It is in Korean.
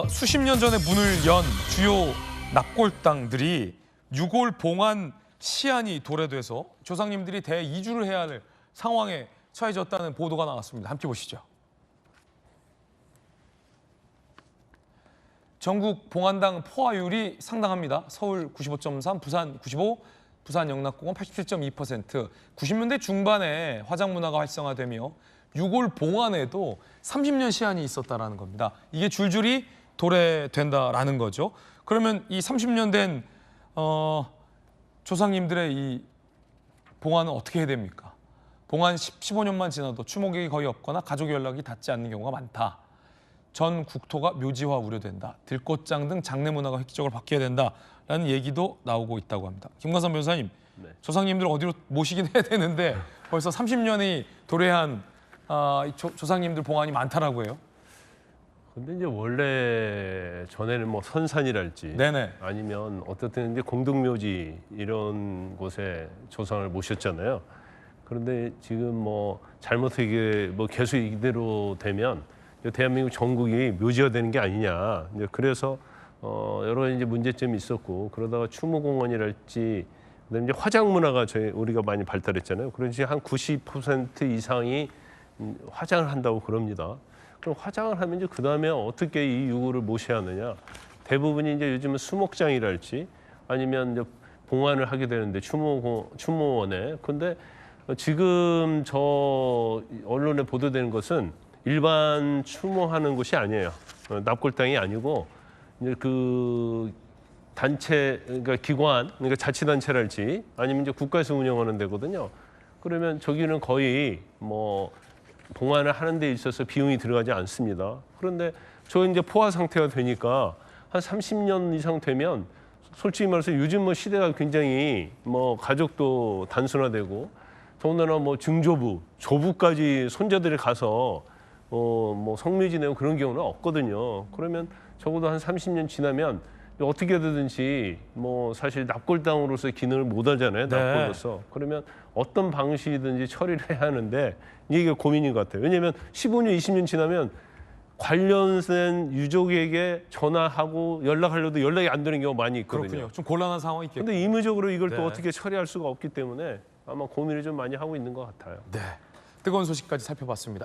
수십 년 전에 문을 연 주요 납골당들이 유골 봉안 시한이 도래돼서 조상님들이 대이주를 해야 할 상황에 처해졌다는 보도가 나왔습니다. 함께 보시죠. 전국 봉안당 포화율이 상당합니다. 서울 95.3, 부산 95, 부산 영락공원 87.2%. 90년대 중반에 화장 문화가 활성화되며 유골 봉안에도 30년 시한이 있었다라는 겁니다. 이게 줄줄이 도래된다라는 거죠. 그러면 이 30년 된 조상님들의 이 봉안은 어떻게 해야 됩니까? 봉안 15년만 지나도 추모객이 거의 없거나 가족 연락이 닿지 않는 경우가 많다. 전 국토가 묘지화 우려된다. 들꽃장 등 장례 문화가 획기적으로 바뀌어야 된다라는 얘기도 나오고 있다고 합니다. 김관선 변호사님, 네. 조상님들 어디로 모시긴 해야 되는데 벌써 30년이 도래한 조상님들 봉안이 많다라고 해요. 근데 이제 원래 전에는 뭐 선산이랄지 네네. 아니면 어떻든 이제 공동묘지 이런 곳에 조상을 모셨잖아요. 그런데 지금 뭐 잘못하게 뭐 계속 이대로 되면 대한민국 전국이 묘지화되는 게 아니냐. 이제 그래서 여러 가지 이제 문제점이 있었고 그러다가 추모공원이랄지 그다음에 이제 화장 문화가 우리가 많이 발달했잖아요. 그런지 한 90% 이상이 화장을 한다고 그럽니다. 그럼 화장을 하면 이제 그 다음에 어떻게 이 유골을 모셔야 하느냐? 대부분이 이제 요즘은 수목장이랄지 아니면 이제 봉안을 하게 되는데 추모원에. 근데 지금 저 언론에 보도되는 것은 일반 추모하는 곳이 아니에요. 납골당이 아니고 이제 그 단체, 그러니까 기관, 그러니까 자치단체랄지 아니면 이제 국가에서 운영하는 데거든요. 그러면 저기는 거의 뭐 봉안을 하는 데 있어서 비용이 들어가지 않습니다. 그런데 저 이제 포화 상태가 되니까 한 30년 이상 되면 솔직히 말해서 요즘 뭐 시대가 굉장히 뭐 가족도 단순화되고 더군다나 뭐 증조부, 조부까지 손자들이 가서 뭐 성묘지 내고 그런 경우는 없거든요. 그러면 적어도 한 30년 지나면 어떻게 되든지 뭐 사실 납골당으로서 기능을 못 하잖아요. 납골로서. 그러면 어떤 방식이든지 처리를 해야 하는데 이게 고민인 것 같아요. 왜냐하면 15년, 20년 지나면 관련된 유족에게 전화하고 연락하려도 연락이 안 되는 경우가 많이 있거든요. 그렇군요. 좀 곤란한 상황이 있겠군요. 그런데 임의적으로 이걸 또 어떻게 처리할 수가 없기 때문에 아마 고민을 좀 많이 하고 있는 것 같아요. 네, 뜨거운 소식까지 살펴봤습니다.